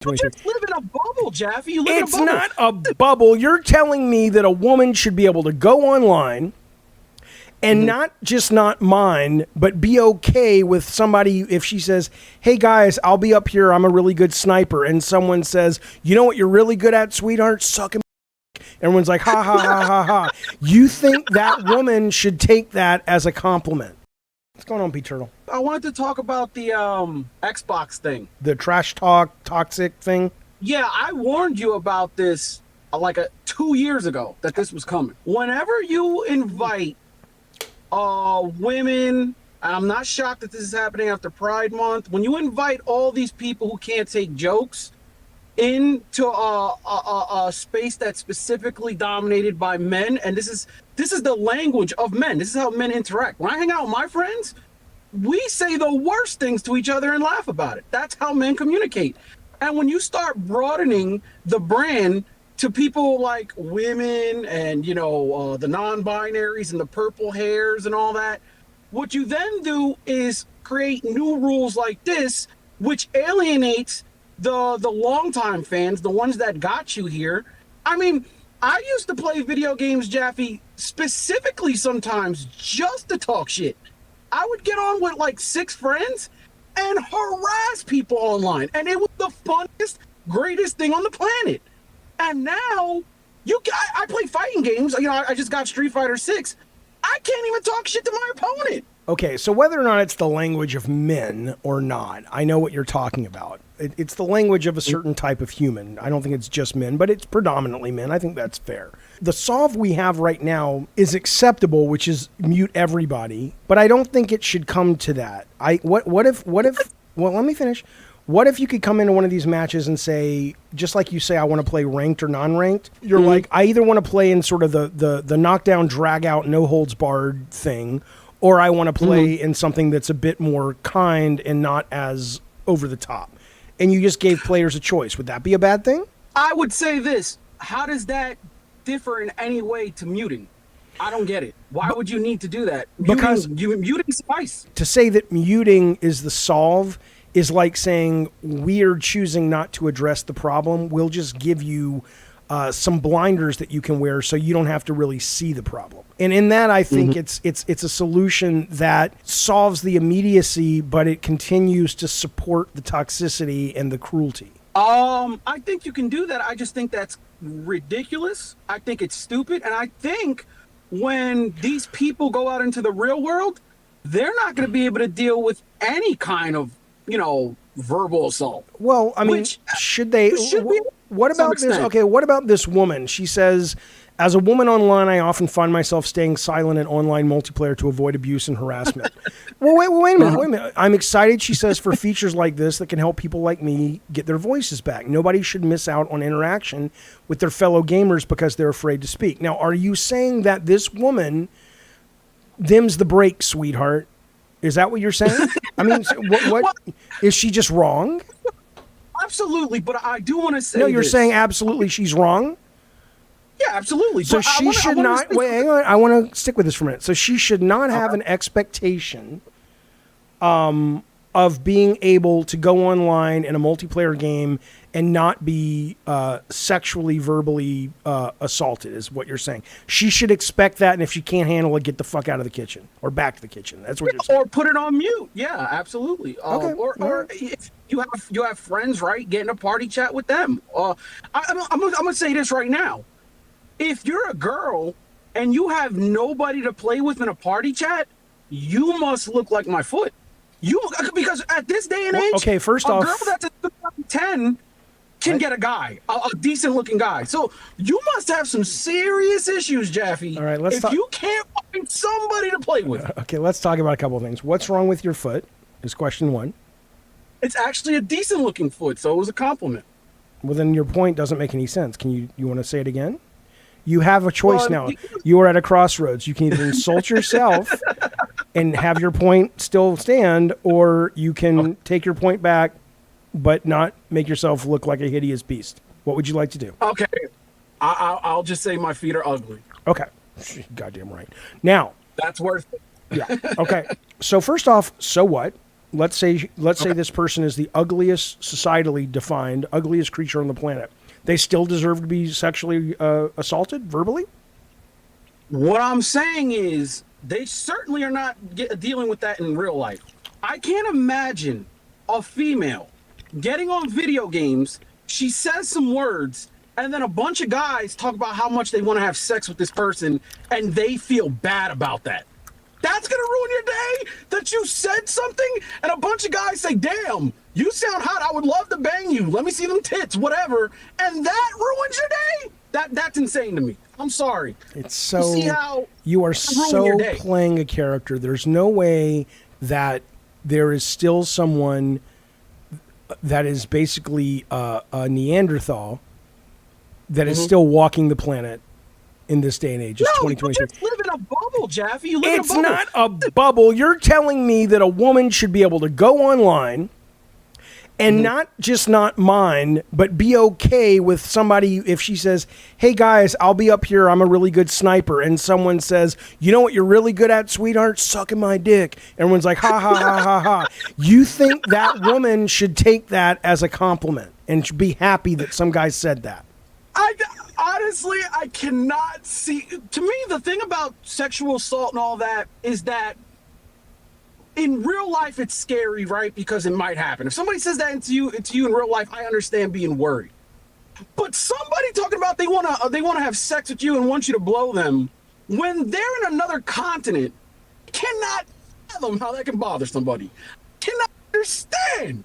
You just live in a bubble, Jaffe. You live in a bubble. It's not a bubble. You're telling me that a woman should be able to go online and not just not mind, but be okay with somebody if she says, hey guys, I'll be up here, I'm a really good sniper, and someone says, you know what you're really good at, sweetheart? Sucking. Everyone's like, ha, ha, ha, ha, ha. You think that woman should take that as a compliment? What's going on, P. Turtle? I wanted to talk about the Xbox thing. The trash talk, toxic thing? Yeah, I warned you about this 2 years ago that this was coming. Whenever you invite women, I'm not shocked that this is happening after Pride Month, when you invite all these people who can't take jokes into a space that's specifically dominated by men, and this is the language of men. This is how men interact. When I hang out with my friends, we say the worst things to each other and laugh about it. That's how men communicate. And when you start broadening the brand to people like women and, the non-binaries and the purple hairs and all that, what you then do is create new rules like this, which alienates the longtime fans, the ones that got you here. I mean, I used to play video games, Jaffe, specifically sometimes just to talk shit. I would get on with like 6 friends and harass people online, and it was the funniest, greatest thing on the planet. And now, I play fighting games. I just got Street Fighter 6. I can't even talk shit to my opponent. Okay, so whether or not it's the language of men or not, I know what you're talking about. It's the language of a certain type of human. I don't think it's just men, but it's predominantly men. I think that's fair. The solve we have right now is acceptable, which is mute everybody, but I don't think it should come to that. What if, well, let me finish. What if you could come into one of these matches and say, just like you say, I want to play ranked or non-ranked, you're like, I either want to play in sort of the knockdown, drag out, no holds barred thing, or I want to play in something that's a bit more kind and not as over the top. And you just gave players a choice. Would that be a bad thing? I would say this. How does that differ in any way to muting? I don't get it. Why would you need to do that? Because muting suffice. To say that muting is the solve is like saying we're choosing not to address the problem. We'll just give you some blinders that you can wear so you don't have to really see the problem. And in that, I think it's a solution that solves the immediacy, but it continues to support the toxicity and the cruelty. I think you can do that. I just think that's ridiculous. I think it's stupid. And I think when these people go out into the real world, they're not going to be able to deal with any kind of, verbal assault. Well, I mean, should they? What about this? Okay, what about this woman? She says, as a woman online, I often find myself staying silent in online multiplayer to avoid abuse and harassment. Well, wait a minute. I'm excited, she says, for features like this that can help people like me get their voices back. Nobody should miss out on interaction with their fellow gamers because they're afraid to speak. Now, are you saying that this woman dims the brakes, sweetheart? Is that what you're saying? I mean, what is she just wrong? Absolutely, but I do want to say you're saying absolutely she's wrong? Yeah, absolutely. So she should not... Wait, hang on. I want to stick with this for a minute. So she should not have an expectation of being able to go online in a multiplayer game and not be sexually, verbally assaulted, is what you're saying. She should expect that, and if she can't handle it, get the fuck out of the kitchen or back to the kitchen. That's what you're saying. Or put it on mute. Yeah, absolutely. Okay. Or if you have friends, right? Get in a party chat with them. I'm gonna say this right now. If you're a girl and you have nobody to play with in a party chat, you must look like my foot. Because at this day and age, okay, first off, a girl that's a 10 can get a guy, a decent looking guy. So you must have some serious issues, Jaffe. All right, if you can't find somebody to play with. Okay, let's talk about a couple of things. What's wrong with your foot is question one. It's actually a decent looking foot, so it was a compliment. Well, then your point doesn't make any sense. You want to say it again? You have a choice now. You are at a crossroads. You can either insult yourself and have your point still stand, or you can take your point back but not make yourself look like a hideous beast. What would you like to do? Okay. I'll just say my feet are ugly. Okay. Goddamn right. Now. That's worth it. Yeah. Okay. So first off, so what? let's say this person is the ugliest, societally defined, ugliest creature on the planet. They still deserve to be sexually assaulted verbally? What I'm saying is they certainly are not dealing with that in real life. I can't imagine a female getting on video games, she says some words, and then a bunch of guys talk about how much they want to have sex with this person, and they feel bad about that. That's going to ruin your day? That you said something, and a bunch of guys say, damn, you sound hot, I would love to bang you, let me see them tits, whatever, and that ruins your day? That's insane to me. I'm sorry. It's so... You see how you are so playing a character. There's no way that there is still someone that is basically a Neanderthal that is still walking the planet in this day and age. It's 2023. You just live in a bubble, Jaffe. You live It's in a bubble. not a bubble. You're telling me that a woman should be able to go online and not just not mind, but be okay with somebody if she says, hey guys, I'll be up here, I'm a really good sniper, and someone says, you know what you're really good at, sweetheart? Sucking my dick. Everyone's like, ha ha ha ha ha. You think that woman should take that as a compliment and should be happy that some guy said that? Honestly, I cannot see. To me, the thing about sexual assault and all that is that in real life, it's scary, right? Because it might happen. If somebody says that to you in real life, I understand being worried. But somebody talking about they wanna have sex with you and want you to blow them when they're in another continent, cannot fathom how that can bother somebody. Cannot understand.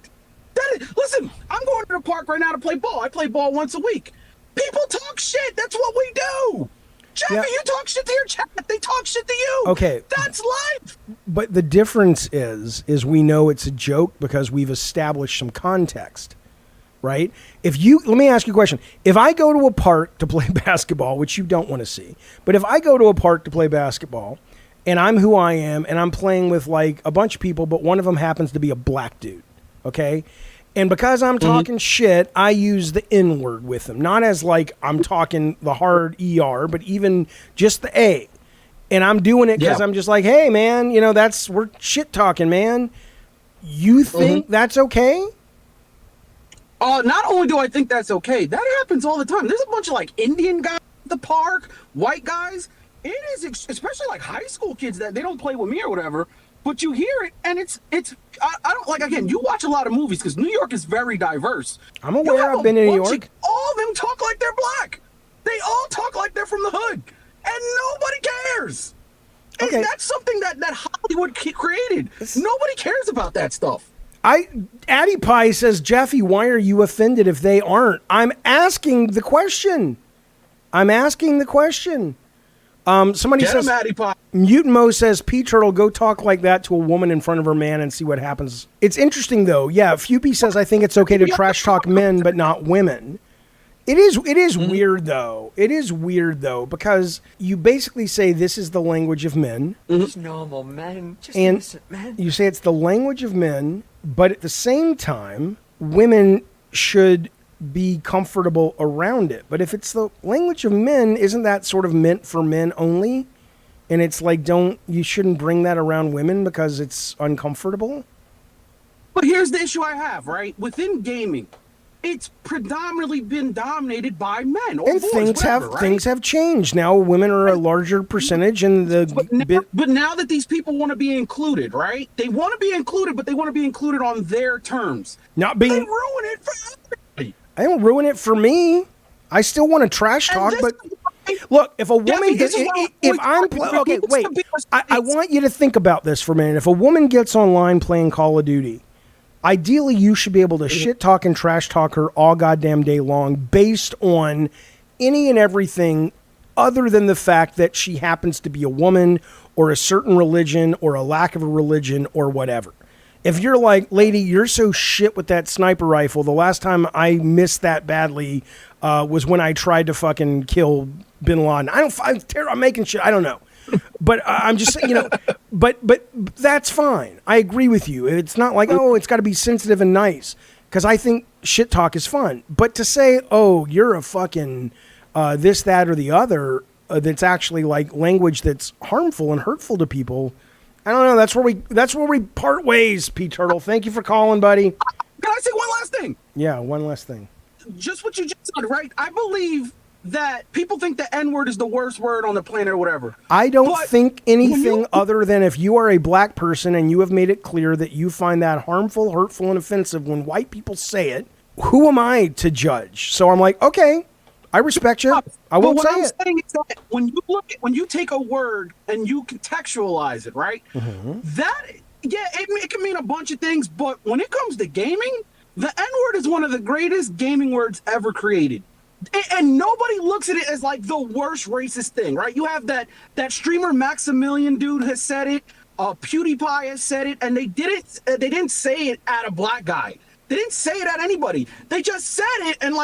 Listen, I'm going to the park right now to play ball. I play ball once a week. People talk shit. That's what we do. Jaffe, you talk shit to your chat. They talk shit to you. Okay. That's life. But the difference is we know it's a joke because we've established some context, right? Let me ask you a question. If I go to a park to play basketball, which you don't want to see, but if I go to a park to play basketball and I'm who I am and I'm playing with like a bunch of people, but one of them happens to be a black dude, okay? And because I'm talking shit, I use the N word with them. Not as like I'm talking the hard ER, but even just the A. And I'm doing it because I'm just like, hey, man, we're shit talking, man. You think that's okay? Not only do I think that's okay, that happens all the time. There's a bunch of like Indian guys at the park, white guys. It is, especially like high school kids that they don't play with me or whatever. But you hear it, and I don't like, again, you watch a lot of movies because New York is very diverse. I'm aware. I've been in New York. All of them talk like they're black. They all talk like they're from the hood. And nobody cares. Okay. And that's something that Hollywood created. Nobody cares about that stuff. Addie Pie says, Jaffe, why are you offended if they aren't? I'm asking the question. Somebody says, Mutant Mo says, P Turtle, go talk like that to a woman in front of her man and see what happens. It's interesting, though. Yeah, Fupy says, I think it's okay to trash talk men, but not women. It is weird, though. It is weird, though, because you basically say this is the language of men. Just normal men. Just and innocent men. You say it's the language of men, but at the same time, women should be comfortable around it. But if it's the language of men, isn't that sort of meant for men only? And it's like, you shouldn't bring that around women because it's uncomfortable? But here's the issue I have, right? Within gaming, it's predominantly been dominated by men or and boys, things have changed. Now women are a larger percentage in the but now that these people want to be included, right? They want to be included, but they want to be included on their terms. They ruin it for everybody. I don't ruin it for me. I still want to trash talk, but look, if a woman I want you to think about this for a minute. If a woman gets online playing Call of Duty, ideally you should be able to shit talk and trash talk her all goddamn day long based on any and everything other than the fact that she happens to be a woman or a certain religion or a lack of a religion or whatever. If you're like, lady, you're so shit with that sniper rifle. The last time I missed that badly was when I tried to fucking kill Bin Laden. I'm making shit. I don't know. But I'm just saying, but that's fine. I agree with you. It's not like, it's got to be sensitive and nice. Because I think shit talk is fun. But to say, you're a fucking this, that, or the other, that's actually like language that's harmful and hurtful to people, I don't know. That's where we part ways, P Turtle. Thank you for calling, buddy. Can I say one last thing? Yeah, one last thing. Just what you just said, right? I believe that people think the N-word is the worst word on the planet or whatever. I don't But think anything you- other than if you are a black person and you have made it clear that you find that harmful, hurtful, and offensive when white people say it, who am I to judge? So I'm like, okay, I respect you. I won't say it. What I'm saying is that when you take a word and you contextualize it, right? It can mean a bunch of things, but when it comes to gaming, the N-word is one of the greatest gaming words ever created. And nobody looks at it as like the worst racist thing, right? You have that streamer Maximilian dude has said it, PewDiePie has said it, and they didn't say it at a black guy. They didn't say it at anybody. They just said it and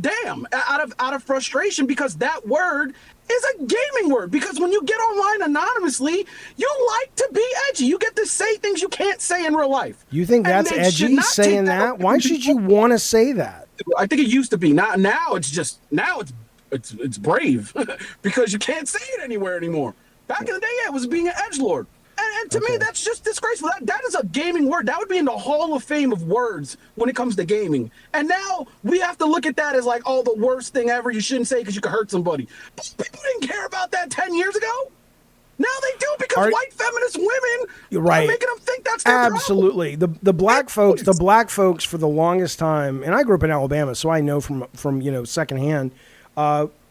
damn, out of frustration, because that word is a gaming word. Because when you get online anonymously, you like to be edgy. You get to say things you can't say in real life. You think And that's they should edgy, not saying take that? Why should you want to say that? I think it used to be. Now it's brave because you can't say it anywhere anymore. Back in the day, it was being an edgelord. And to me, that's just disgraceful. That is a gaming word. That would be in the Hall of Fame of words when it comes to gaming. And now we have to look at that as like, oh, the worst thing ever. You shouldn't say because you could hurt somebody. But people didn't care about that 10 years ago. Now they do because white feminist women are making them think that's their absolutely problem. the black folks for the longest time, and I grew up in Alabama, so I know from secondhand.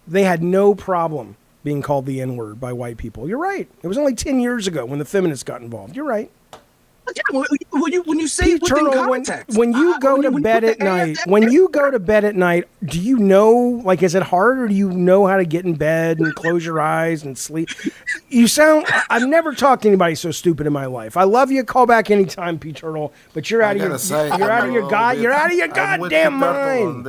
They had no problem being called the N-word by white people. You're right. It was only 10 years ago when the feminists got involved. You're right. Yeah, when you say it within context, when you go to bed at night, do you know, like, is it hard, or do you know how to get in bed and close your eyes and sleep? I've never talked to anybody so stupid in my life. I love you. Call back anytime, P Turtle, but you're out of your goddamn mind.